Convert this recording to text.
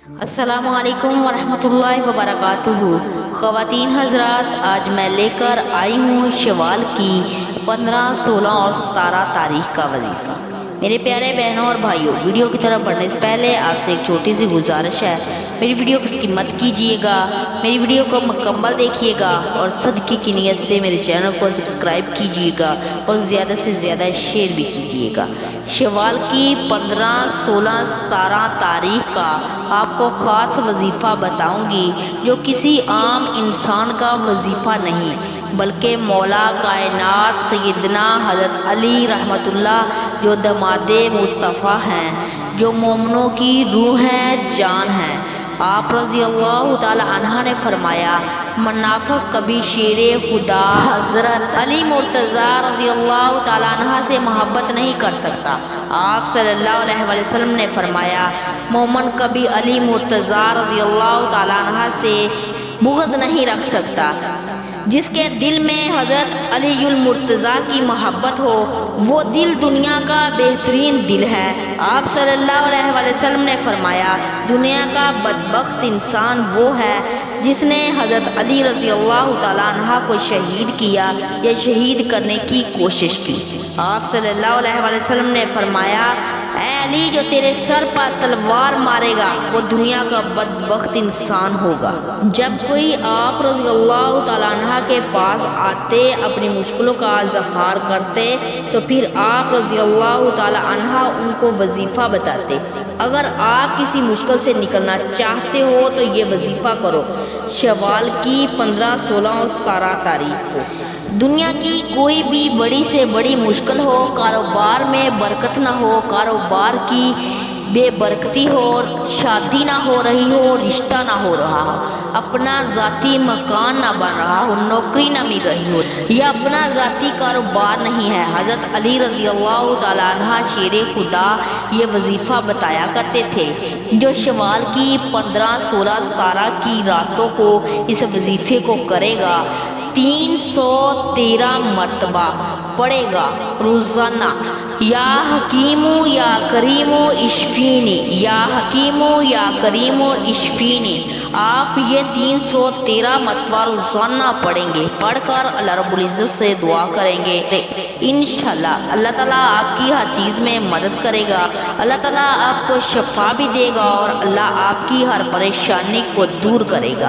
السلام علیکم ورحمۃ اللہ وبرکاتہ۔ خواتین حضرات، آج میں لے کر آئی ہوں شوال کی 15، 16 اور 17 تاریخ کا وظیفہ۔ میرے پیارے بہنوں اور بھائیوں، ویڈیو کی طرف بڑھنے سے پہلے آپ سے ایک چھوٹی سی گزارش ہے، میری ویڈیو کو اسکپ مت کیجیے گا، میری ویڈیو کو مکمل دیکھیے گا اور صدقے کی نیت سے میرے چینل کو سبسکرائب کیجیے گا اور زیادہ سے زیادہ شیئر بھی کیجیے گا۔ شوال کی 15، 16، 17 تاریخ کا آپ کو خاص وظیفہ بتاؤں گی، جو کسی عام انسان کا وظیفہ نہیں بلکہ مولا کائنات سیدنا حضرت علی رحمۃ اللہ، جو داماد مصطفیٰ ہیں، جو مومنوں کی روح ہیں، جان ہیں۔ آپ رضی اللہ تعالی عنہ نے فرمایا، منافق کبھی شیر خدا حضرت علی مرتضیٰ رضی اللہ تعالی عنہ سے محبت نہیں کر سکتا۔ آپ صلی اللہ علیہ وسلم نے فرمایا، مومن کبھی علی مرتضیٰ رضی اللہ تعالی عنہ سے بغض نہیں رکھ سکتا۔ جس کے دل میں حضرت علی المرتضیٰ کی محبت ہو، وہ دل دنیا کا بہترین دل ہے۔ آپ صلی اللہ علیہ وسلم نے فرمایا، دنیا کا بدبخت انسان وہ ہے جس نے حضرت علی رضی اللہ تعالیٰ عنہ کو شہید کیا یا شہید کرنے کی کوشش کی۔ آپ صلی اللہ علیہ وسلم نے فرمایا، اے علی، جو تیرے سر پر تلوار مارے گا وہ دنیا کا بدبخت انسان ہوگا۔ جب کوئی آپ رضی اللہ تعالیٰ عنہ کے پاس آتے، اپنی مشکلوں کا اظہار کرتے، تو پھر آپ رضی اللہ تعالیٰ عنہ ان کو وظیفہ بتاتے۔ اگر آپ کسی مشکل سے نکلنا چاہتے ہو تو یہ وظیفہ کرو، شوال کی 15، 16 اور 17 تاریخ کو۔ دنیا کی کوئی بھی بڑی سے بڑی مشکل ہو، کاروبار میں برکت نہ ہو، کاروبار کی بے برکتی ہو، شادی نہ ہو رہی ہو، رشتہ نہ ہو رہا ہو، اپنا ذاتی مکان نہ بن رہا ہو، نوکری نہ مل رہی ہو، یا اپنا ذاتی کاروبار نہیں ہے، حضرت علی رضی اللہ تعالیٰ عنہ شیر خدا یہ وظیفہ بتایا کرتے تھے۔ جو شوال کی 15، 16، 17 کی راتوں کو اس وظیفے کو کرے گا، 313 مرتبہ پڑھے گا روزانہ، یا حکیم یا کریم اشفینی، یا حکیم یا کریم اشفینی۔ آپ یہ 313 مرتبہ روزانہ پڑھیں گے، پڑھ کر اللہ رب العزت سے دعا کریں گے، انشاءاللہ اللہ تعالیٰ آپ کی ہر چیز میں مدد کرے گا، اللہ تعالیٰ آپ کو شفا بھی دے گا اور اللہ آپ کی ہر پریشانی کو دور کرے گا۔